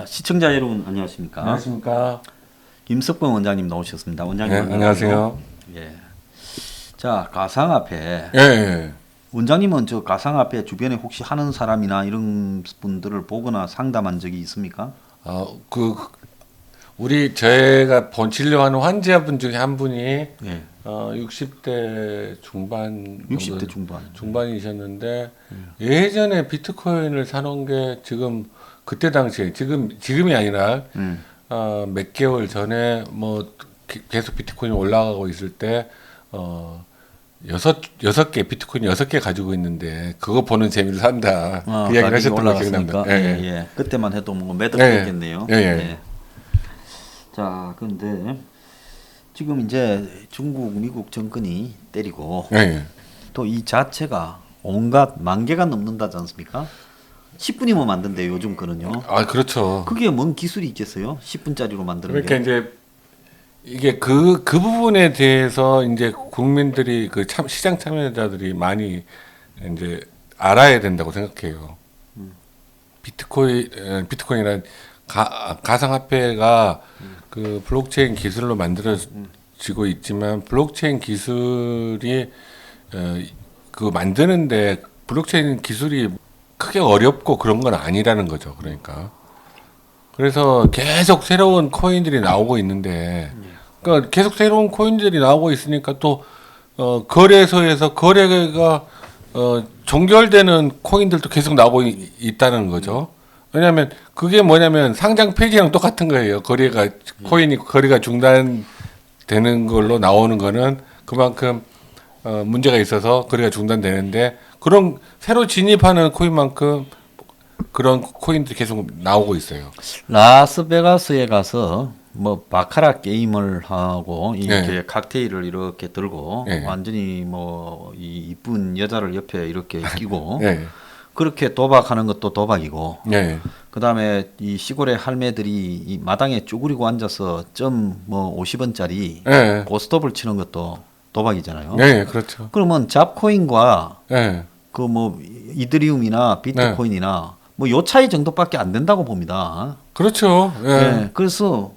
시청자 여러분 안녕하십니까? 안녕하십니까? 임석범 원장님 나오셨습니다. 원장님 네, 안녕하세요. 예. 자, 가상화폐. 예. 원장님은 저 가상화폐 주변에 혹시 하는 사람이나 이런 분들을 보거나 상담한 적이 있습니까? 제가 진료하는 환자분 중에 한 분이 예. 60대 중반 60대 중반. 중반이셨는데 예전에 비트코인을 사놓은 게 지금 그때 당시에 지금이 아니라 몇 개월 전에 뭐 계속 비트코인이 올라가고 있을 때 여섯 개 비트코인 6개 가지고 있는데 그거 보는 재미로 산다. 그 이야기를 하셨던 거 기억납니다. 예. 그때만 해도 뭐 매덕했겠네요. 예. 자, 그런데 지금 이제 중국, 미국 정권이 때리고 또 이 자체가 온갖 10,000개가 넘는다지 않습니까? 10분이면 만든대요, 요즘 거는요. 아, 그렇죠. 그게 뭔 기술이 있겠어요? 10분짜리로 만드는 그러니까 게. 이제 이게 그 부분에 대해서 이제 국민들이 시장 참여자들이 많이 이제 알아야 된다고 생각해요. 비트코인이란 가상화폐가 그 블록체인 기술로 만들어지고 있지만 블록체인 기술이 그 만드는데 블록체인 기술이 크게 어렵고 그런 건 아니라는 거죠. 그래서 계속 새로운 코인들이 나오고 있는데 그러니까 계속 새로운 코인들이 나오고 있으니까 또 거래소에서 거래가 종결되는 코인들도 계속 나오고 있다는 거죠. 왜냐하면 그게 뭐냐면 상장 폐지랑 똑같은 거예요. 거래가 중단되는 걸로 나오는 거는 그만큼 문제가 있어서 거래가 중단되는데 그런 새로 진입하는 코인만큼 그런 코인들이 계속 나오고 있어요. 라스베가스에 가서 뭐 바카라 게임을 하고 이렇게 칵테일을 이렇게 들고 완전히 뭐 이 이쁜 여자를 옆에 이렇게 끼고 그렇게 도박하는 것도 도박이고 그다음에 이 시골의 할매들이 이 마당에 쭈그리고 앉아서 점 뭐 50원짜리 고스톱을 치는 것도 도박이잖아요. 그렇죠. 그러면 잡코인과 그 뭐 이더리움이나 비트코인이나 뭐 요 차이 정도밖에 안 된다고 봅니다. 그렇죠. 그래서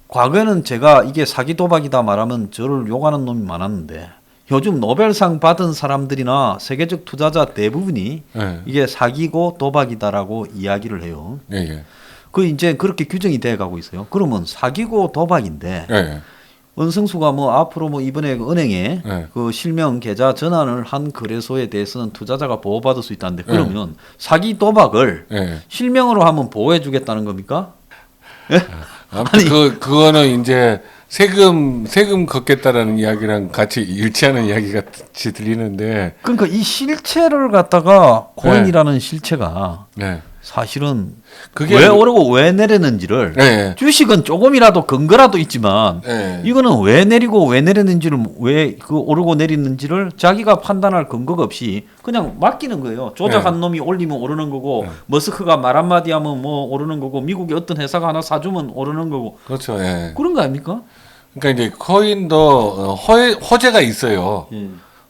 과거에는 제가 이게 사기 도박이다 말하면 저를 욕하는 놈이 많았는데 요즘 노벨상 받은 사람들이나 세계적 투자자 대부분이 이게 사기고 도박이다라고 이야기를 해요. 그 이제 그렇게 규정이 돼 가고 있어요. 그러면 사기고 도박인데 원성수가 뭐 앞으로 뭐 이번에 은행에 그 실명 계좌 전환을 한 거래소에 대해서는 투자자가 보호받을 수 있다는데 그러면 사기 도박을 실명으로 하면 보호해 주겠다는 겁니까? 아무튼 그거는 이제 세금 걷겠다라는 이야기랑 같이 일치하는 이야기 같이 들리는데 그러니까 이 실체를 갖다가 코인이라는 실체가 사실은 그게 왜 오르고 왜 내렸는지를 주식은 조금이라도 근거라도 있지만 이거는 왜 내리고 왜 내렸는지를 왜 그 오르고 내렸는지를 자기가 판단할 근거가 없이 그냥 맡기는 거예요. 조작한 놈이 올리면 오르는 거고 머스크가 말 한마디 하면 뭐 오르는 거고 미국의 어떤 회사가 하나 사주면 오르는 거고 그렇죠. 그런 거 아닙니까? 그러니까 이제 코인도 허재가 있어요.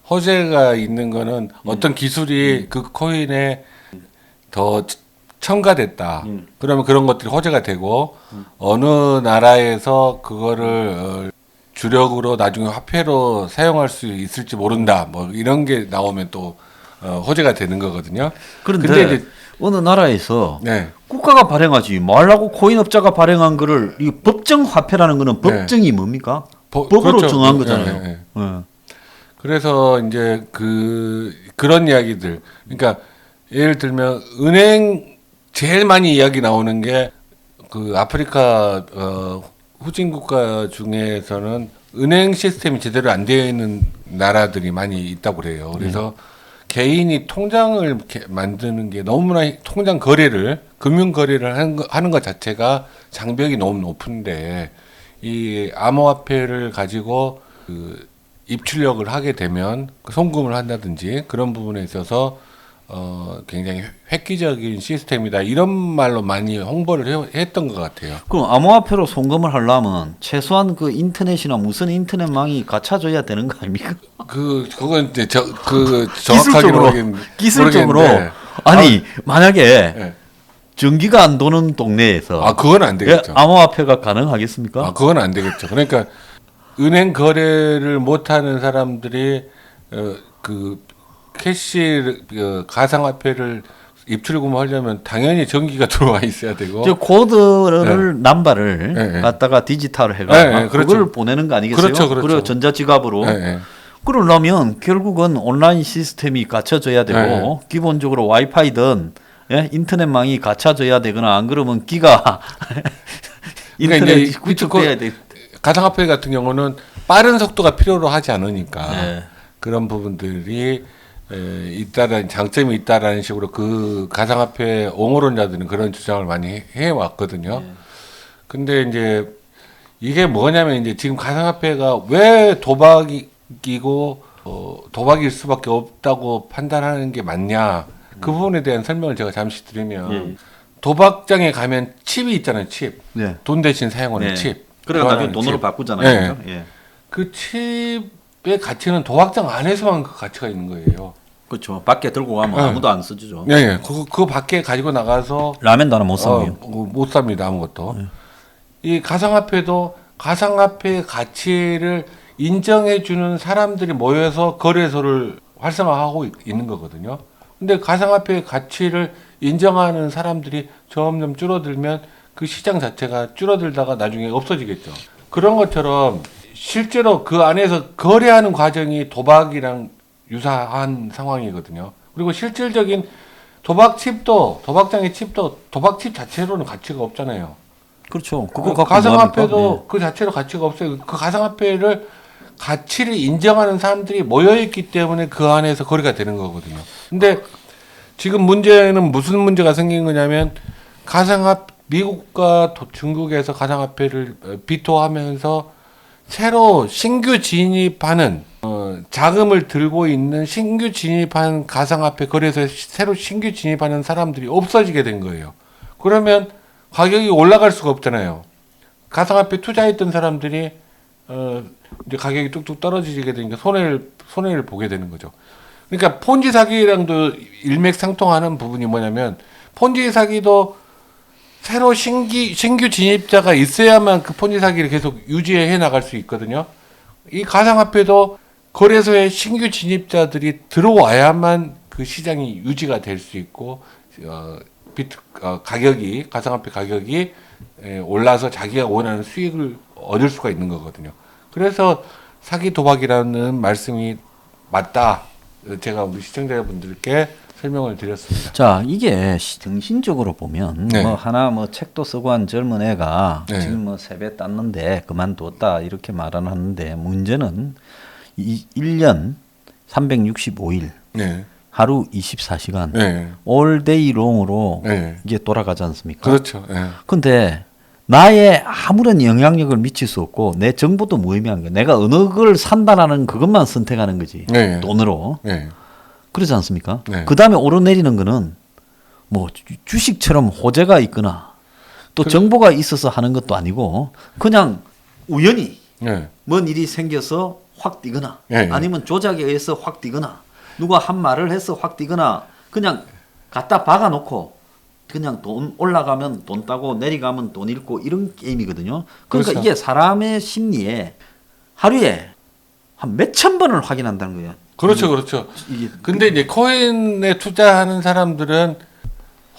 허재가 있는 거는 어떤 기술이 그 코인에 더 첨가됐다. 그러면 그런 것들이 호재가 되고 어느 나라에서 그거를 주력으로 나중에 화폐로 사용할 수 있을지 모른다. 뭐 이런 게 나오면 또 호재가 되는 거거든요. 그런데 이제 어느 나라에서 국가가 발행하지 말라고 코인업자가 발행한 거를 이 법정 화폐라는 거는 법정이 뭡니까? 법으로 그렇죠. 정한 거잖아요. 그래서 이제 그런 이야기들. 그러니까 예를 들면 은행 제일 많이 이야기 나오는 게 그 아프리카 후진 국가 중에서는 은행 시스템이 제대로 안 되어 있는 나라들이 많이 있다고 그래요. 그래서 개인이 통장을 만드는 게 너무나 통장 거래를 금융 거래를 하는 것 자체가 장벽이 너무 높은데 이 암호화폐를 가지고 그 입출력을 하게 되면 송금을 한다든지 그런 부분에 있어서 굉장히 획기적인 시스템이다 이런 말로 많이 홍보를 했던 것 같아요. 그럼 암호화폐로 송금을 하려면 최소한 그 인터넷이나 무선 인터넷망이 갖춰져야 되는 거 아닙니까? 그건 이제 정확하게 기술적으로 아니 만약에 전기가 안 도는 동네에서 그건 안 되겠죠. 암호화폐가 가능하겠습니까? 그건 안 되겠죠. 그러니까 은행 거래를 못하는 사람들이 그 캐시 가상화폐를 입출금하려면 당연히 전기가 들어와 있어야 되고. 저 코드를 남발을 갖다가 디지털 해가 그렇죠. 그걸 보내는 거 아니겠어요? 그렇죠. 그리고 전자지갑으로. 그러려면 결국은 온라인 시스템이 갖춰져야 되고 기본적으로 와이파이든 인터넷망이 갖춰져야 되거나 안 그러면 기가 인터넷이 구축돼야 돼. 가상화폐 같은 경우는 빠른 속도가 필요로 하지 않으니까 그런 부분들이 있다라는 장점이 있다라는 식으로 그 가상화폐 옹호론자들은 그런 주장을 많이 해왔거든요. 근데 이제 이게 뭐냐면 이제 지금 가상화폐가 왜 도박이고 도박일 수밖에 없다고 판단하는 게 맞냐 그 부분에 대한 설명을 제가 잠시 드리면 도박장에 가면 칩이 있잖아요. 칩. 돈 대신 사용하는 칩. 그래 나중에 돈으로 칩. 바꾸잖아요. 그 칩의 가치는 도박장 안에서만 그 가치가 있는 거예요. 그렇죠. 밖에 들고 가면 아무도 안 써주죠. 그 밖에 가지고 나가서 라면도 하나 못 사요. 못 삽니다. 아무것도. 이 가상화폐도 가상화폐의 가치를 인정해주는 사람들이 모여서 거래소를 활성화하고 있는 거거든요. 근데 가상화폐의 가치를 인정하는 사람들이 점점 줄어들면 그 시장 자체가 줄어들다가 나중에 없어지겠죠. 그런 것처럼 실제로 그 안에서 거래하는 과정이 도박이랑 유사한 상황이거든요. 그리고 실질적인 도박장의 칩도 도박칩 자체로는 가치가 없잖아요. 그렇죠. 그거 가상화폐도 그 자체로 가치가 없어요. 그 가상화폐를 가치를 인정하는 사람들이 모여있기 때문에 그 안에서 거래가 되는 거거든요. 근데 지금 문제는 무슨 문제가 생긴 거냐면 미국과 중국에서 가상화폐를 비토하면서 새로 신규 진입하는 자금을 들고 있는 신규 진입하는 가상화폐 거래소에 새로 신규 진입하는 사람들이 없어지게 된 거예요. 그러면 가격이 올라갈 수가 없잖아요. 가상화폐 투자했던 사람들이 이제 가격이 뚝뚝 떨어지게 되니까 손해를 보게 되는 거죠. 그러니까 폰지 사기랑도 일맥상통하는 부분이 뭐냐면 폰지 사기도 새로 신규 진입자가 있어야만 그 폰지 사기를 계속 유지해 나갈 수 있거든요. 이 가상화폐도 거래소에 신규 진입자들이 들어와야만 그 시장이 유지가 될 수 있고 가상화폐 가격이 올라서 자기가 원하는 수익을 얻을 수가 있는 거거든요. 그래서 사기 도박이라는 말씀이 맞다. 제가 우리 시청자분들께 설명을 드렸습니다. 자, 이게 정신적으로 보면 뭐 책도 쓰고 한 젊은 애가 지금 뭐 세배 땄는데 그만뒀다 이렇게 말하는데 문제는 1년 365일 하루 24시간 올데이 롱으로 이게 돌아가지 않습니까? 그렇죠. 근데 나의 아무런 영향력을 미칠 수 없고 내 정보도 무의미한 거야. 내가 어느 걸 산다라는 그것만 선택하는 거지. 돈으로. 그렇지 않습니까? 그 다음에 오르내리는 거는 뭐 주식처럼 호재가 있거나 또 정보가 있어서 하는 것도 아니고 그냥 우연히 뭔 일이 생겨서 확 뛰거나 아니면 조작에 의해서 확 뛰거나 누가 한 말을 해서 확 뛰거나 그냥 갖다 박아놓고 그냥 돈 올라가면 돈 따고 내려가면 돈 잃고 이런 게임이거든요. 그러니까 그렇죠. 이게 사람의 심리에 하루에 한 몇천 번을 확인한다는 거예요. 그렇죠. 근데 이제 코인에 투자하는 사람들은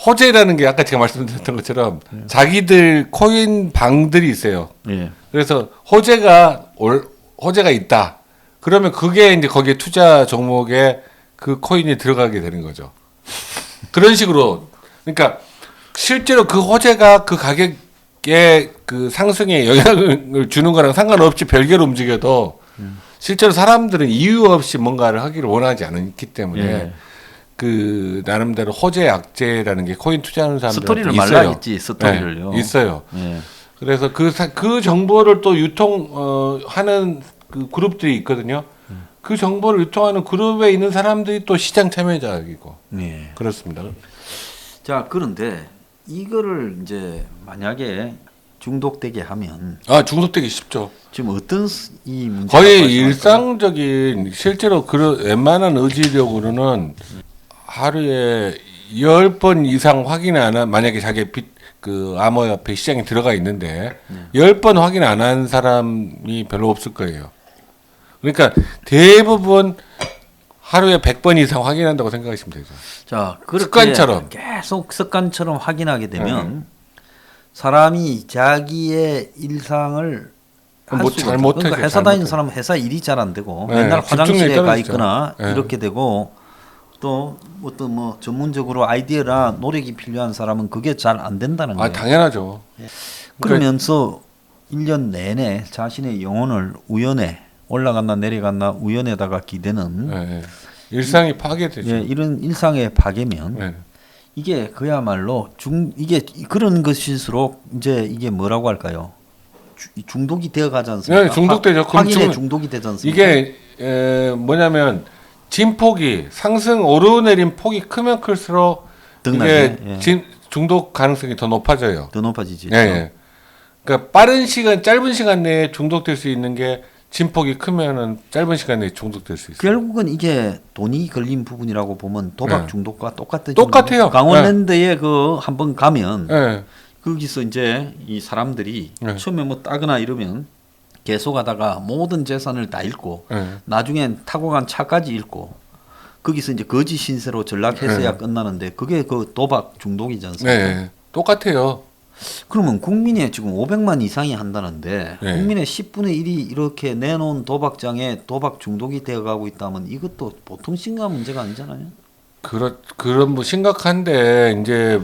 호재라는 게 아까 제가 말씀드렸던 것처럼 자기들 코인 방들이 있어요. 그래서 호재가 있다. 그러면 그게 이제 거기에 투자 종목에 그 코인이 들어가게 되는 거죠. 그런 식으로 그러니까 실제로 그 호재가 그 가격의 그 상승에 영향을 주는 거랑 상관없이 별개로 움직여도 실제로 사람들은 이유 없이 뭔가를 하기를 원하지 않기 때문에 그 나름대로 호재 악재라는 게 코인 투자하는 사람들 스토리를 있어요. 말라있지 스토리를요. 있어요. 그래서 그 정보를 또 유통하는 그 그룹들이 있거든요. 그 정보를 유통하는 그룹에 있는 사람들이 또 시장 참여자이고 그렇습니다. 자, 그런데 이거를 이제 만약에 중독되게 하면 중독되기 쉽죠. 지금 어떤 이 문제가 거의 일상적인 실제로 웬만한 의지력으로는 하루에 10번 이상 확인 안 한, 만약에 자기 그 암호화폐 시장에 들어가 있는데 10번 확인 안 한 사람이 별로 없을 거예요. 그러니까 대부분 하루에 100번 이상 확인한다고 생각하시면 되죠. 자, 그렇게 습관처럼. 계속 습관처럼 확인하게 되면 사람이 자기의 일상을 할 뭐 수가 잘 없죠. 못하죠. 그러니까 회사 잘 다니는 못하죠. 사람은 회사 일이 잘 안 되고 네, 맨날 집중력이 화장실에 가 떨어지죠. 있거나 네. 이렇게 되고 또 어떤 뭐 전문적으로 아이디어나 노력이 필요한 사람은 그게 잘 안 된다는 거예요. 당연하죠. 그러면서 1년 내내 자신의 영혼을 우연에 올라갔나 내려갔나 우연에다가 기대는 네. 일상이 파괴되죠. 예, 이런 일상의 파괴면 네. 이게 그야말로 이게 그런 것일수록 이제 이게 뭐라고 할까요? 중독이 되어 가지 않습니까? 네, 중독되죠. 확인에 중독이 되지 않습니까? 이게 뭐냐면 진폭이 상승 오르내림 폭이 크면 클수록 등락이네. 이게 중독 가능성이 더 높아져요. 더 높아지지. 예, 예. 그러니까 짧은 시간 내에 중독될 수 있는 게 진폭이 크면은 짧은 시간 내에 중독될 수 있어요. 결국은 이게 돈이 걸린 부분이라고 보면 도박 네. 중독과 똑같은 똑같아요. 강원랜드에 그 한번 가면 예. 거기서 이제 이 사람들이 네. 처음에 뭐 따거나 이러면 계속하다가 모든 재산을 다 잃고 예. 나중엔 타고 간 차까지 잃고 거기서 이제 거짓 신세로 전락했어야 네. 끝나는데 그게 그 도박 중독이지 않습니까? 네. 똑같아요. 그러면 국민의 지금 500만 이상이 한다는데 네. 국민의 10분의 1이 이렇게 내놓은 도박장에 도박 중독이 되어가고 있다면 이것도 보통 심각한 문제가 아니잖아요. 그런 뭐 심각한데 이제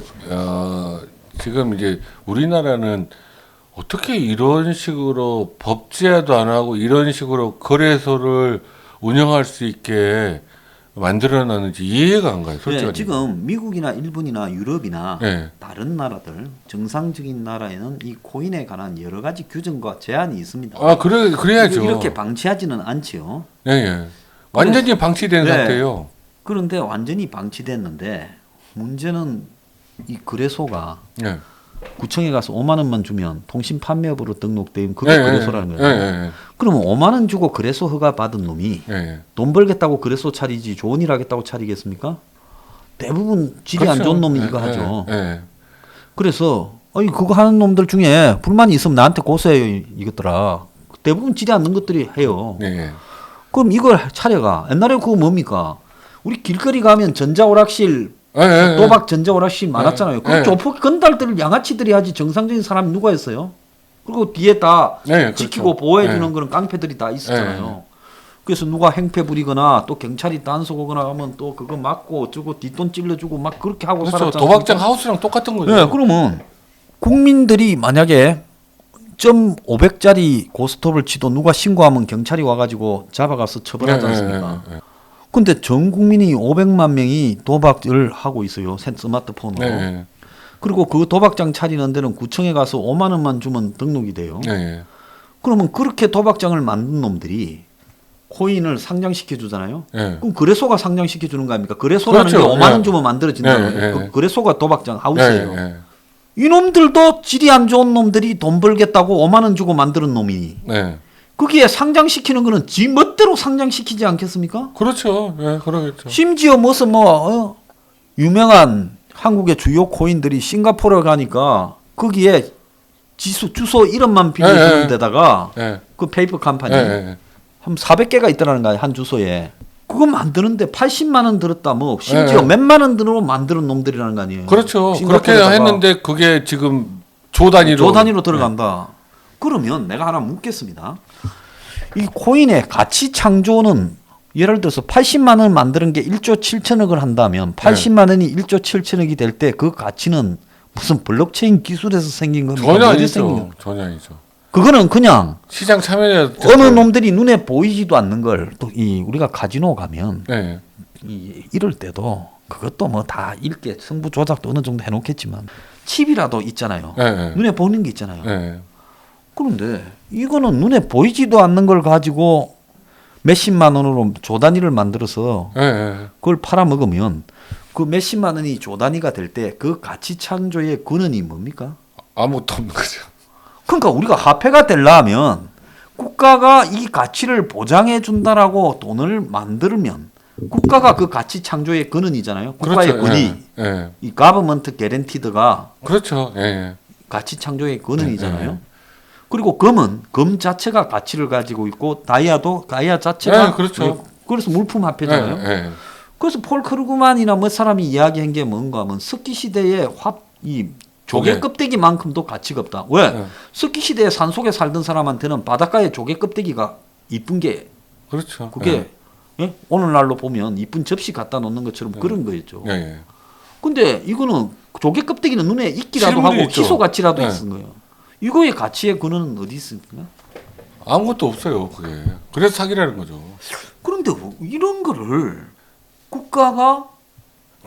지금 이제 우리나라는 어떻게 이런 식으로 법제화도 안 하고 이런 식으로 거래소를 운영할 수 있게 만들어놨는지 이해가 안 가요. 솔직히. 네, 지금 미국이나 일본이나 유럽이나 네. 다른 나라들 정상적인 나라에는 이 코인에 관한 여러 가지 규정과 제한이 있습니다. 그래야죠. 이렇게 방치하지는 않지요. 예, 예. 완전히 방치된 네. 상태예요. 그런데 완전히 방치됐는데 문제는 이 거래소가 예. 구청에 가서 5만 원만 주면 통신 판매업으로 등록되면 그게 예, 거래소라는 예, 거예요. 예, 예. 그러면 5만 원 주고 거래소 허가 받은 놈이 예, 예. 돈 벌겠다고 거래소 차리지 좋은 일 하겠다고 차리겠습니까? 대부분 질이 안 그렇죠. 좋은 놈이 예, 이거 하죠. 예, 예. 그래서 그거 하는 놈들 중에 불만이 있으면 나한테 고소해요 이것들아. 대부분 질이 않는 것들이 해요. 예, 예. 그럼 이걸 차려가. 옛날에 그거 뭡니까? 우리 길거리 가면 전자오락실 예, 예, 예. 도박 전자오락실 많았잖아요. 그 예. 조폭 건달들 양아치들이 하지 정상적인 사람이 누가 했어요? 그리고 뒤에 다 예, 그렇죠. 지키고 보호해주는 예. 그런 깡패들이 다 있었잖아요. 그래서 누가 행패 부리거나 또 경찰이 단속 오거나 하면 또 그거 맞고 어쩌고 뒷돈 찔러주고 막 그렇게 하고 그렇죠. 살았잖아요. 도박장 하우스랑 똑같은 거죠. 네, 그러면 국민들이 만약에 0.500짜리 고스톱을 치도 누가 신고하면 경찰이 와가지고 잡아가서 처벌하지 예, 예, 않습니까? 예, 예. 근데 전 국민이 500만 명이 도박을 하고 있어요. 스마트폰으로. 네, 네. 그리고 그 도박장 차리는 데는 구청에 가서 5만 원만 주면 등록이 돼요. 네, 네. 그러면 그렇게 도박장을 만든 놈들이 코인을 상장시켜 주잖아요. 네. 그럼 거래소가 상장시켜 주는 거 아닙니까? 거래소라는 그렇죠. 게 5만 원 네. 주면 만들어진다는 네, 거예요. 네. 그 거래소가 도박장 하우스예요. 네, 네. 이놈들도 질이 안 좋은 놈들이 돈 벌겠다고 5만 원 주고 만드는 놈이 네. 거기에 상장시키는 거는 지 멋대로 상장시키지 않겠습니까? 그렇죠. 예, 그러겠죠. 심지어 무슨 유명한 한국의 주요 코인들이 싱가포르 가니까 거기에 주소 이름만 빌려주는 예, 데다가 예. 그 페이퍼 컴퍼니 예, 예. 한 400개가 있더라는 거야 한 주소에. 그거 만드는데 80만 원 들었다 뭐 심지어 예. 몇만 원 들어 만드는 놈들이라는 거 아니에요. 그렇죠. 그렇게 싱가포르에다가 했는데 그게 지금 조 단위로 들어간다. 그러면 내가 하나 묻겠습니다. 이 코인의 가치 창조는 예를 들어서 80만 원 만드는 게 1조 7천억을 한다면 80만 원이 1조 7천억이 될 때 그 가치는 무슨 블록체인 기술에서 생긴 겁니까? 전혀 어디서 생긴 아니죠. 겁니까? 전혀 아니죠. 그거는 그냥 시장 참여자 어느 놈들이 눈에 보이지도 않는 걸 또 이 우리가 카지노 가면 네. 이럴 때도 그것도 뭐 다 읽게 승부 조작도 어느 정도 해놓겠지만 칩이라도 있잖아요. 네, 네. 눈에 보이는 게 있잖아요. 네. 그런데 이거는 눈에 보이지도 않는 걸 가지고 몇십만 원으로 조 단위를 만들어서 네, 네. 그걸 팔아먹으면 그 몇십만 원이 조 단위가 될 때 그 가치 창조의 근원이 뭡니까? 아무것도 없는 거죠. 그러니까 우리가 화폐가 되려면 국가가 이 가치를 보장해 준다라고 돈을 만들면 국가가 그 가치 창조의 근원이잖아요. 국가의 그렇죠. 권위. 예. 예. 이 가버먼트 개런티드가 그렇죠. 예. 가치 창조의 근원이잖아요. 네. 그리고 금은 자체가 가치를 가지고 있고 다이아 자체가 네, 그렇죠. 그래서 물품 화폐잖아요. 예. 그래서 폴 크루그만이나 뭐 사람이 이야기한 게 뭔가 하면 석기 시대의 이 조개 조개. 껍데기만큼도 가치가 없다. 왜? 네. 석기 시대에 산속에 살던 사람한테는 바닷가에 조개 껍데기가 이쁜 게 그렇죠. 그게 예? 오늘날로 보면 이쁜 접시 갖다 놓는 것처럼 그런 거였죠. 예. 예. 근데 이거는 조개 껍데기는 눈에 익기라도 실물이 하고 있죠. 희소 가치라도 네. 있는 거예요. 이거의 가치의 근원은 어디 있습니까? 아무것도 없어요. 그게. 그래서 사기라는 거죠. 그런데 이런 거를 국가가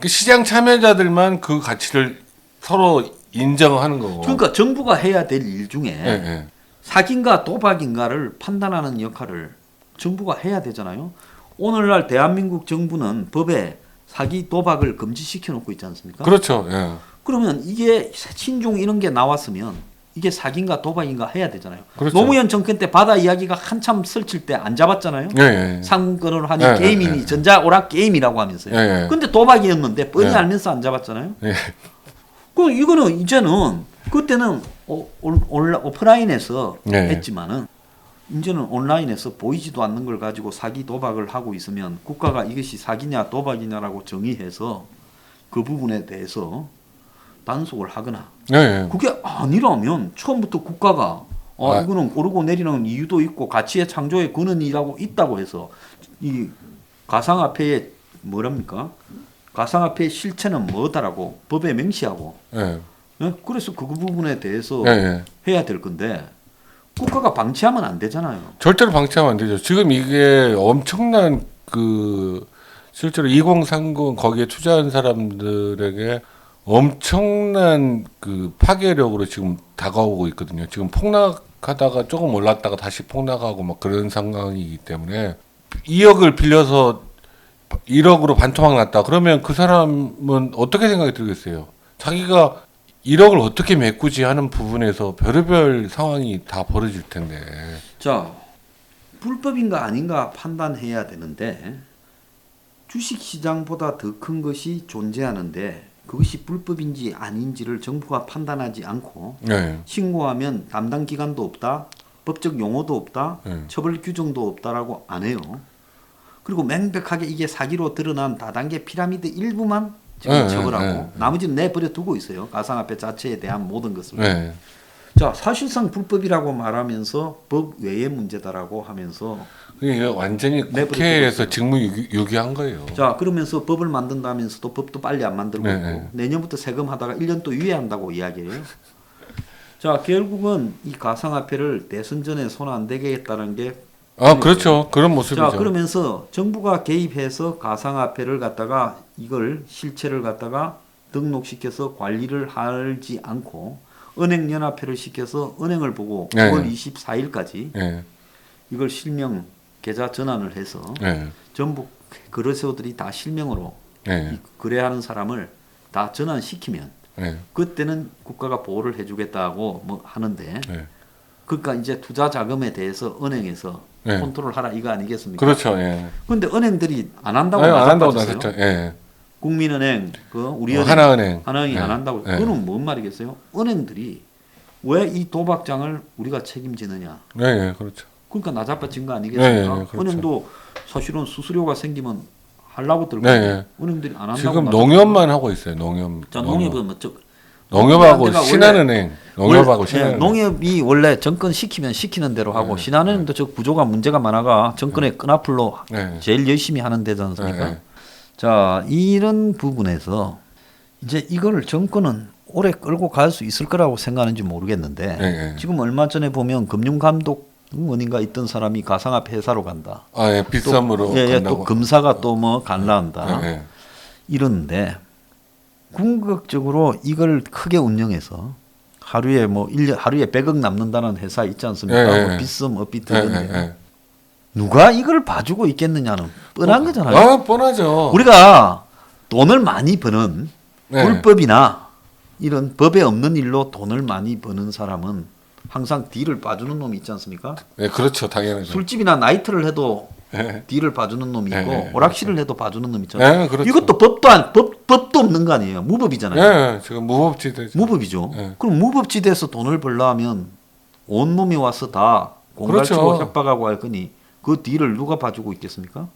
그 시장 참여자들만 그 가치를 서로 인정하는 거고. 그러니까 정부가 해야 될 일 중에 예, 예. 사기인가 도박인가를 판단하는 역할을 정부가 해야 되잖아요. 오늘날 대한민국 정부는 법에 사기 도박을 금지시켜 놓고 있지 않습니까? 그렇죠. 예. 그러면 이게 신종 이런 게 나왔으면 이게 사기인가 도박인가 해야 되잖아요. 그렇죠. 노무현 정권 때 바다 이야기가 한참 설칠 때 안 잡았잖아요. 예, 예. 상권을 하니 예, 게임이니 예. 전자오락 게임이라고 하면서요. 예, 예. 근데 도박이었는데 뻔히 예. 알면서 안 잡았잖아요. 예. 그 이거는 이제는 그때는 오프라인에서 네. 했지만은 이제는 온라인에서 보이지도 않는 걸 가지고 사기 도박을 하고 있으면 국가가 이것이 사기냐 도박이냐라고 정의해서 그 부분에 대해서 단속을 하거나 예, 예. 그게 아니라면 처음부터 국가가 이거는 오르고 내리는 이유도 있고 가치의 창조의 근원이라고 있다고 해서 이 가상화폐의 뭐랍니까? 가상화폐의 실체는 뭐다라고 법에 명시하고 예. 예? 그래서 그 부분에 대해서 예, 예. 해야 될 건데 국가가 방치하면 안 되잖아요. 절대로 방치하면 안 되죠. 지금 이게 엄청난 실제로 2030 거기에 투자한 사람들에게 엄청난 파괴력으로 지금 다가오고 있거든요. 지금 폭락하다가 조금 올랐다가 다시 폭락하고 막 그런 상황이기 때문에 2억을 빌려서 1억으로 반토막 났다. 그러면 그 사람은 어떻게 생각이 들겠어요? 자기가 1억을 어떻게 메꾸지 하는 부분에서 별의별 상황이 다 벌어질 텐데. 자, 불법인가 아닌가 판단해야 되는데 주식시장보다 더 큰 것이 존재하는데 그것이 불법인지 아닌지를 정부가 판단하지 않고 네. 신고하면 담당 기관도 없다, 법적 용어도 없다, 네. 처벌 규정도 없다라고 안 해요. 그리고 명백하게 이게 사기로 드러난 다단계 피라미드 일부만 지금 처벌하고 나머지는 내버려 두고 있어요. 가상화폐 자체에 대한 모든 것을. 네. 자, 사실상 불법이라고 말하면서 법 외의 문제다라고 하면서 이게 완전히 국회에서 직무유기한 거예요. 자, 그러면서 법을 만든다면서도 법도 빨리 안 만들고 네, 있고 네. 내년부터 세금하다가 1년 또 유예한다고 이야기해요. 자, 결국은 이 가상화폐를 대선 전에 손 안 대게 했다는 게 그렇죠. 그런 모습이죠. 자, 그러면서 정부가 개입해서 가상화폐를 갖다가 이걸 실체를 갖다가 등록시켜서 관리를 하지 않고 은행연합회를 시켜서 은행을 보고 네. 9월 24일까지 네. 이걸 실명 계좌 전환을 해서 네. 전부 거래소들이 다 실명으로 네. 이 거래하는 사람을 다 전환시키면 네. 그때는 국가가 보호를 해주겠다고 뭐 하는데 네. 그러니까 이제 투자 자금에 대해서 은행에서 네. 컨트롤하라 이거 아니겠습니까? 그렇죠. 예. 근데 은행들이 안 한다고 안 한다고 나섰어요. 나섰죠. 예. 국민은행, 우리은행, 하나은행. 하나은행이 네. 안 한다고. 네. 그거는 뭔 말이겠어요? 은행들이 왜 이 도박장을 우리가 책임지느냐? 예, 예, 그렇죠. 그러니까 나자빠진 거 아니겠습니까? 네, 네, 그렇죠. 은행도 사실은 수수료가 생기면 하려고 들고 네, 네. 은행들이 안 한다고. 지금 나섰어요. 농협만 하고 있어요. 농협. 자, 농협은 뭐 농협하고 원래- 신한은행. 농협하고 신한은행. 농협이 원래 정권 시키면 시키는 대로 하고 네, 신한은행도 저 구조가 문제가 많아가 정권의 끈앞으로 네. 제일 열심히 하는 데지 않습니까? 네, 네. 자, 이런 부분에서 이제 이걸 정권은 오래 끌고 갈 수 있을 거라고 생각하는지 모르겠는데 네, 네. 지금 얼마 전에 보면 금융감독원인가 있던 사람이 가상화폐 회사로 간다. 예, 빗썸으로 또 간다고. 검사가 또 뭐 간다한다. 예, 예. 이러는데 궁극적으로 이걸 크게 운영해서 하루에 하루에 100억 남는다는 회사 있지 않습니까? 예, 예. 뭐 빗썸, 업비트 예, 이런 데. 예, 예. 누가 이걸 봐주고 있겠느냐는 뻔한 거잖아요. 뻔하죠. 우리가 돈을 많이 버는 네. 불법이나 이런 법에 없는 일로 돈을 많이 버는 사람은 항상 딜을 봐주는 놈이 있지 않습니까? 네, 그렇죠. 당연하죠. 술집이나 나이트를 해도 뒤를 봐주는 놈이 있고 예. 오락실을 해도 봐주는 놈 있잖아요. 예, 그렇죠. 이것도 법도 없는 거 아니에요. 무법이잖아요. 예, 지금 무법지대. 무법이죠. 예. 그럼 무법지대에서 돈을 벌려면 온 놈이 와서 다 공갈치고 그렇죠. 협박하고 할 거니 그 뒤를 누가 봐주고 있겠습니까?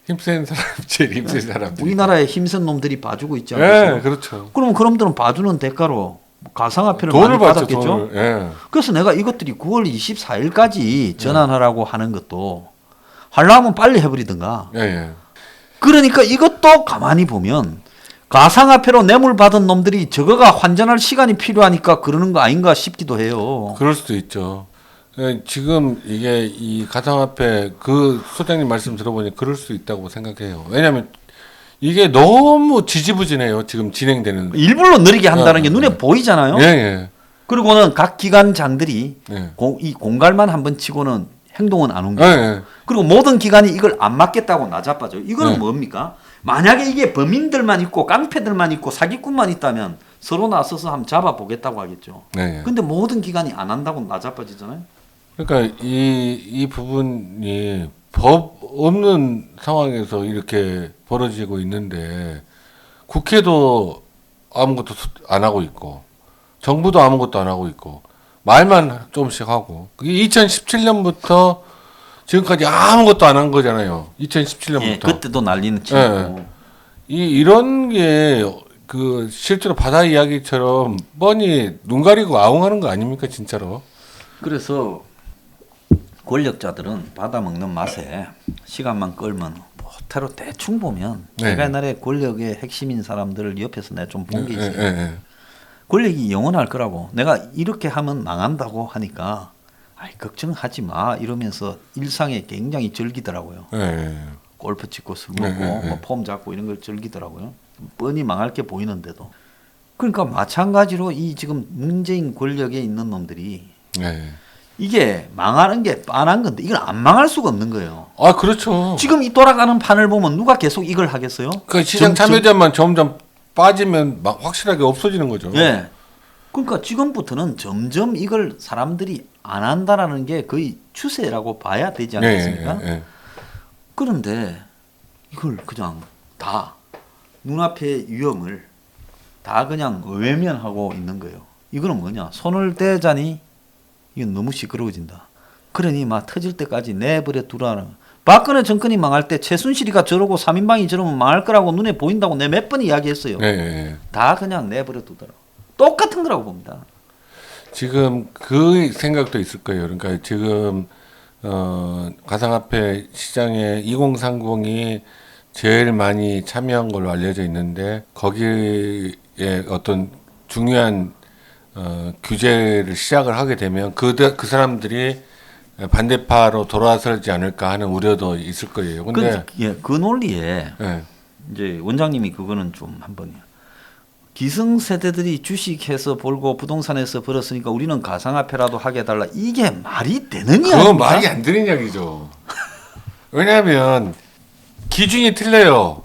힘센 사람, 제일 힘센 사람들. 우리나라의 힘센 놈들이 봐주고 있지 예, 않겠어요? 그렇죠. 그러면 그놈들은 봐주는 대가로 가상화폐를 돈을 많이 받죠, 받았겠죠. 돈을. 예. 그래서 내가 이것들이 9월 24일까지 전환하라고 하는 것도 하려면 빨리 해버리든가. 예, 예. 그러니까 이것도 가만히 보면 가상화폐로 뇌물 받은 놈들이 저거가 환전할 시간이 필요하니까 그러는 거 아닌가 싶기도 해요. 그럴 수도 있죠. 예, 지금 이게 이 가상화폐 그 소장님 말씀 들어보니 그럴 수 있다고 생각해요. 왜냐하면 이게 너무 지지부진해요. 지금 진행되는. 일부러 느리게 한다는 게 눈에 보이잖아요. 예, 예. 그리고는 각 기관장들이 예. 이 공갈만 한번 치고는 행동은 안 예, 옮겨요. 예. 그리고 모든 기관이 이걸 안 맞겠다고 나자빠져요. 이거는 네. 뭡니까? 만약에 이게 범인들만 있고 깡패들만 있고 사기꾼만 있다면 서로 나서서 한번 잡아보겠다고 하겠죠. 예, 예. 근데 모든 기관이 안 한다고 나자빠지잖아요. 그러니까 이 부분이 법 없는 상황에서 이렇게 벌어지고 있는데 국회도 아무것도 안 하고 있고 정부도 아무것도 안 하고 있고 말만 조금씩 하고 그게 2017년부터 지금까지 아무것도 안 한 거잖아요. 2017년부터. 예, 그때도 난리는 치고. 예. 이런 게 그 실제로 바다 이야기처럼 뻔히 눈 가리고 아웅하는 거 아닙니까 진짜로? 그래서 권력자들은 받아먹는 맛에 시간만 끌면 호태로 대충 보면 네. 제가 옛날에 권력의 핵심인 사람들을 옆에서 내가 좀 본 게 있어요. 예. 권력이 영원할 거라고 내가 이렇게 하면 망한다고 하니까 아이 걱정하지 마 이러면서 일상에 굉장히 즐기더라고요. 예. 골프 치고 술 먹고 뭐 폼 잡고 이런 걸 즐기더라고요. 뻔히 망할 게 보이는데도. 그러니까 마찬가지로 이 지금 문재인 권력에 있는 놈들이 예. 이게 망하는 게 뻔한 건데 이걸 안 망할 수가 없는 거예요. 아 그렇죠. 지금 이 돌아가는 판을 보면 누가 계속 이걸 하겠어요? 그 시장 참여자만 점점 빠지면 막 확실하게 없어지는 거죠. 예. 그러니까 지금부터는 점점 이걸 사람들이 안 한다라는 게 거의 추세라고 봐야 되지 않겠습니까? 예. 그런데 이걸 그냥 다 눈앞의 위험을 다 그냥 외면하고 있는 거예요. 이거는 뭐냐? 손을 떼자니 이건 너무 시끄러워진다. 그러니 막 터질 때까지 내버려 두라는. 박근혜 정권이 망할 때 최순실이가 저러고 3인방이 저러면 망할 거라고 눈에 보인다고 내가 몇 번 이야기했어요. 예. 다 그냥 내버려 두더라고. 똑같은 거라고 봅니다. 지금 그 생각도 있을 거예요. 그러니까 지금 가상화폐 시장에 2030이 제일 많이 참여한 걸로 알려져 있는데 거기에 어떤 중요한 규제를 시작을 하게 되면 그 사람들이 반대파로 돌아서지 않을까 하는 우려도 있을 거예요. 근데 그 논리에 예. 이제 원장님이 그거는 좀 한번 기성세대들이 주식해서 벌고 부동산에서 벌었으니까 우리는 가상화폐라도 하게 해달라. 이게 말이 되는 이야기입니까? 그건 말이 안 되는 이야기죠. 왜냐하면 기준이 틀려요.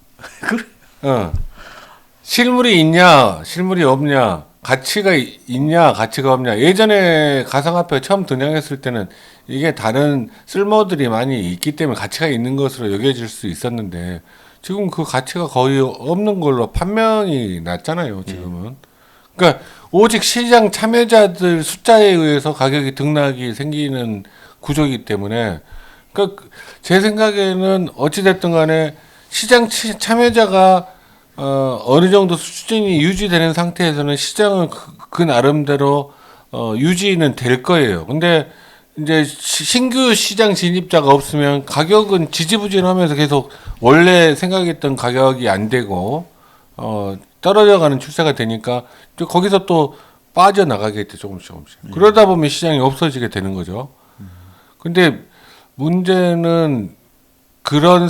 실물이 있냐, 실물이 없냐, 가치가 있냐, 가치가 없냐. 예전에 가상화폐 처음 등장했을 때는 이게 다른 쓸모들이 많이 있기 때문에 가치가 있는 것으로 여겨질 수 있었는데 지금 그 가치가 거의 없는 걸로 판명이 났잖아요, 지금은. 그러니까 오직 시장 참여자들 숫자에 의해서 가격이 등락이 생기는 구조이기 때문에 그러니까 제 생각에는 어찌됐든 간에 시장 참여자가 어느 정도 수준이 유지되는 상태에서는 시장은 그 나름대로 유지는 될 거예요. 근데 이제 신규 시장 진입자가 없으면 가격은 지지부진하면서 계속 원래 생각했던 가격이 안 되고 떨어져가는 추세가 되니까 또 거기서 또 빠져나가겠죠, 조금씩. 그러다 보면 시장이 없어지게 되는 거죠. 근데 문제는 그런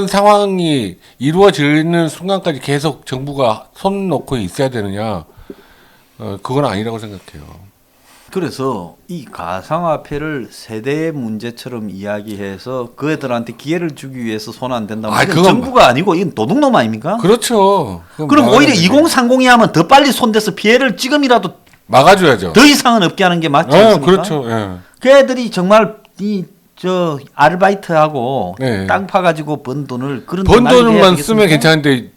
상황이 이루어지는 순간까지 계속 정부가 손 놓고 있어야 되느냐? 그건 아니라고 생각해요. 그래서 이 가상화폐를 세대의 문제처럼 이야기해서 그 애들한테 기회를 주기 위해서 손 안 된다면 이건 그건 정부가 아니고 이건 도둑놈 아닙니까? 그렇죠. 그럼 오히려 2030이 하면 더 빨리 손대서 피해를 지금이라도 막아줘야죠. 더 이상은 없게 하는 게 맞지 않습니까? 그렇죠. 예. 그 애들이 정말 저 아르바이트하고 네. 땅 파가지고 번 돈을 그런 번 데 날리게 돈만 해야겠습니까? 쓰면 괜찮은데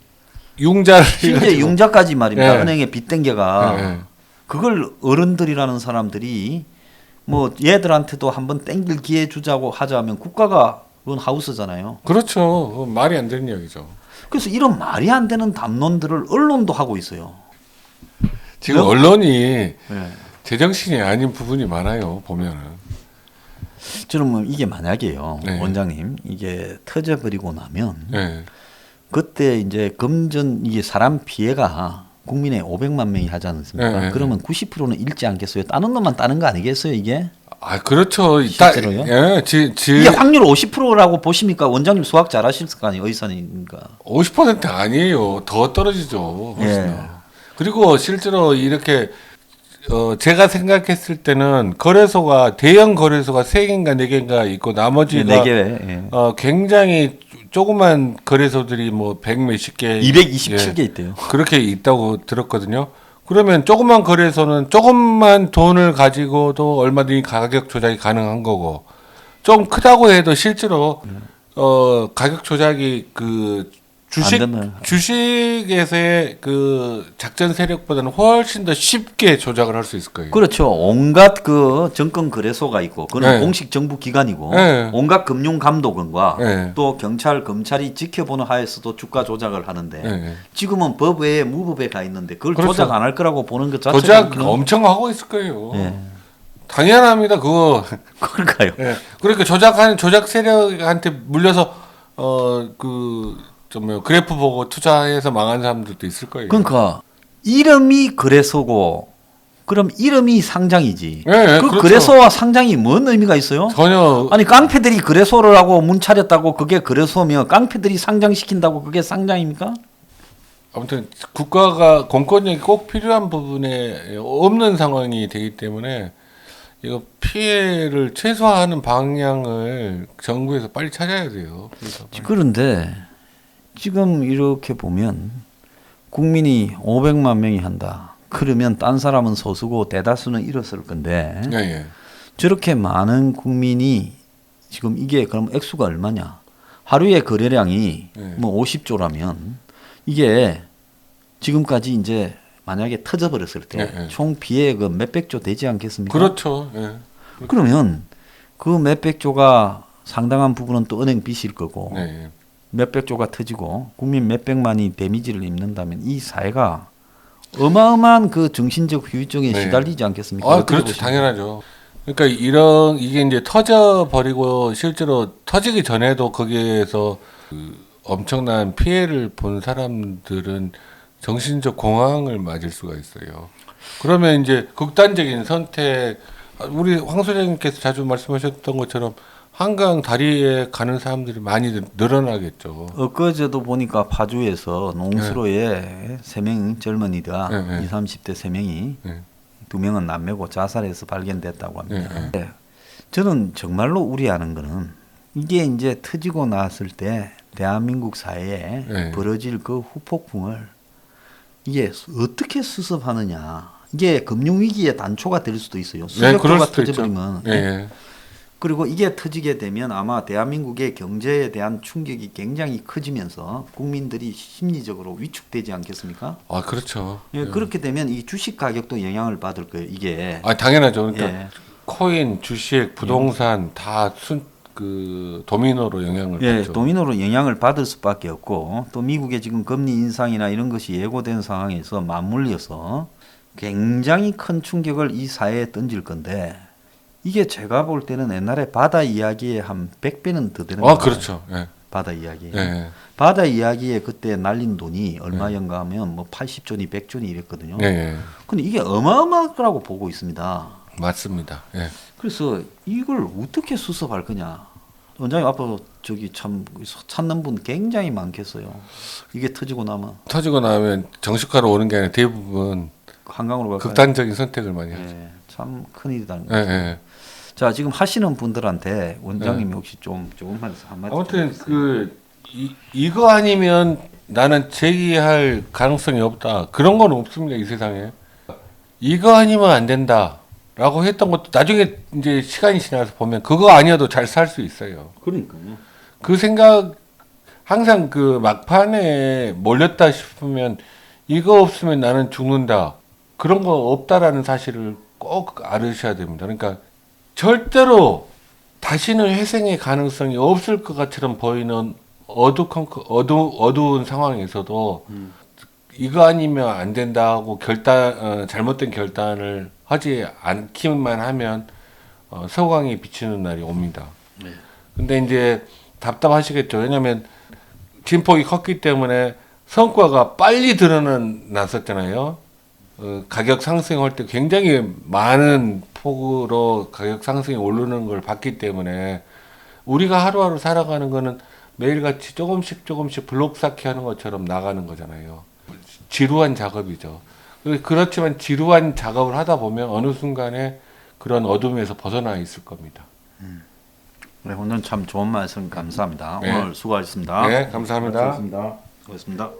융자를 실제 해가지고. 융자까지 말입니다. 네. 은행에 빚 땡겨가 네. 그걸 어른들이라는 사람들이 뭐 얘들한테도 한번 땡길 기회 주자고 하자면 국가가 그건 하우스잖아요. 그렇죠. 말이 안 되는 이야기죠. 그래서 이런 말이 안 되는 담론들을 언론도 하고 있어요. 지금 너- 언론이 네. 제정신이 아닌 부분이 많아요. 보면은. 저는 뭐 이게 만약에요, 네. 원장님, 이게 터져버리고 나면 네. 그때 이제 금전 이게 사람 피해가 국민의 500만 명이 하지 않습니까? 네. 그러면 90%는 잃지 않겠어요? 따는 놈만 따는 거 아니겠어요, 이게? 아 그렇죠. 실제로요? 예, 이게 확률 50%라고 보십니까? 원장님 수학 잘하실 거 아니에요, 의사니까. 50% 아니에요. 더 떨어지죠. 훨씬 예. 더. 그리고 실제로 이렇게 제가 생각했을 때는 거래소가 대형 거래소가 3개인가 4개인가 있고 나머지가 네 개, 예. 굉장히 조그만 거래소들이 뭐 100 몇십 개 227개 있대요. 그렇게 있다고 들었거든요. 그러면 조그만 거래소는 조금만 돈을 가지고도 얼마든지 가격 조작이 가능한 거고 좀 크다고 해도 실제로 가격 조작이 그 안 되나요? 주식에서의 그 작전 세력보다는 훨씬 더 쉽게 조작을 할 수 있을 거예요. 그렇죠. 온갖 그 정권 거래소가 있고, 그는 네. 공식 정부 기관이고, 네. 온갖 금융 감독원과 네. 또 경찰, 검찰이 지켜보는 하에서도 주가 조작을 하는데, 네. 지금은 법 외에 무법에 가 있는데 그걸 그렇죠. 조작 안 할 거라고 보는 것 자체가 조작 그냥- 엄청 하고 있을 거예요. 예. 당연합니다. 그거. 그럴까요? 예. 그러니까 조작 세력한테 물려서 그래프 보고 투자해서 망한 사람들도 있을 거예요. 그러니까 이름이 거래소고, 그럼 이름이 상장이지. 예, 예, 그 그렇죠. 거래소와 상장이 뭔 의미가 있어요? 전혀 아니 깡패들이 거래소를 하고 문 차렸다고 그게 거래소면 깡패들이 상장시킨다고 그게 상장입니까? 아무튼 국가가 공권력이 꼭 필요한 부분에 없는 상황이 되기 때문에 이거 피해를 최소화하는 방향을 정부에서 빨리 찾아야 돼요. 그래서 그런데 지금 이렇게 보면 국민이 500만 명이 한다. 그러면 딴 사람은 소수고 대다수는 잃었을 건데 예, 예. 저렇게 많은 국민이 지금 이게 그럼 액수가 얼마냐? 하루의 거래량이 네. 뭐 50조라면 이게 지금까지 이제 만약에 터져버렸을 때 네, 네. 총 피해 그 몇백 조 되지 않겠습니까? 그렇죠. 예. 그러면 그 몇백 조가 상당한 부분은 또 은행 빚일 거고 네, 예. 몇백 조가 터지고 국민 몇백만이 데미지를 입는다면 이 사회가 어마어마한 그 정신적 후유증에 네. 시달리지 않겠습니까? 아, 어떻게 그렇죠. 보십니까? 당연하죠. 그러니까 이게 이제 터져 버리고 실제로 터지기 전에도 거기에서 그 엄청난 피해를 본 사람들은 정신적 공황을 맞을 수가 있어요. 그러면 이제 극단적인 선택, 우리 황 소장님께서 자주 말씀하셨던 것처럼 한강 다리에 가는 사람들이 많이 늘어나겠죠. 엊그제도 보니까 파주에서 농수로에 세 명 젊은이들 네, 네. 20, 30대 세 명이 네. 두 명은 남매고 자살해서 발견됐다고 합니다. 네, 네. 저는 정말로 우려하는 거는 이게 이제 터지고 났을 때 대한민국 사회에 네. 벌어질 그 후폭풍을 이게 어떻게 수습하느냐. 이게 금융위기의 단초가 될 수도 있어요. 네, 그럴 수력도가 수도 있죠. 터져버리면. 네, 네. 그리고 이게 터지게 되면 아마 대한민국의 경제에 대한 충격이 굉장히 커지면서 국민들이 심리적으로 위축되지 않겠습니까? 아, 그렇죠. 예, 그렇게 되면 이 주식 가격도 영향을 받을 거예요. 이게. 아, 당연하죠. 그러니까 예. 코인, 주식, 부동산 다 도미노로 영향을 예, 받죠. 도미노로 영향을 받을 수밖에 없고 또 미국의 지금 금리 인상이나 이런 것이 예고된 상황에서 맞물려서 굉장히 큰 충격을 이 사회에 던질 건데 이게 제가 볼 때는 옛날에 바다 이야기에 한 100배는 더 되는 거예요. 그렇죠. 예. 바다 이야기. 예. 바다 이야기에 그때 날린 돈이 얼마였가 하면 뭐 80조니 100조니 이랬거든요. 예. 예. 근데 이게 어마어마할 거라고 보고 있습니다. 맞습니다. 예. 그래서 이걸 어떻게 수습할 거냐. 원장님 앞으로 저기 참 찾는 분 굉장히 많겠어요. 이게 터지고 나면 터지고 나면 정식화로 오는 게 아니라 대부분 한강으로 갈까요? 극단적인 선택을 많이 하죠. 예, 참 큰일이다. 예, 예. 자 지금 하시는 분들한테 원장님이 혹시 좀 조금만 한마디. 아무튼 이거 아니면 나는 제기할 가능성이 없다. 그런 건 없습니다. 이 세상에. 이거 아니면 안 된다. 라고 했던 것도 나중에 이제 시간이 지나서 보면 그거 아니어도 잘 살 수 있어요. 그러니까요. 그 생각 항상 그 막판에 몰렸다 싶으면 이거 없으면 나는 죽는다. 그런 거 없다라는 사실을 꼭 알으셔야 됩니다. 그러니까 절대로 다시는 회생의 가능성이 없을 것 같처럼 보이는 어두운 상황에서도 이거 아니면 안 된다고 잘못된 결단을 하지 않기만 하면 서광이 비치는 날이 옵니다. 네. 근데 이제 답답하시겠죠. 왜냐하면 진폭이 컸기 때문에 성과가 빨리 드러났었잖아요. 가격 상승할 때 굉장히 많은 폭으로 가격 상승이 오르는 걸 봤기 때문에 우리가 하루하루 살아가는 거는 매일같이 조금씩 블록 쌓기 하는 것처럼 나가는 거잖아요. 지루한 작업이죠. 그렇지만 지루한 작업을 하다 보면 어느 순간에 그런 어둠에서 벗어나 있을 겁니다. 네, 오늘 참 좋은 말씀 감사합니다. 네. 오늘 수고하셨습니다. 네, 감사합니다. 수고하셨습니다.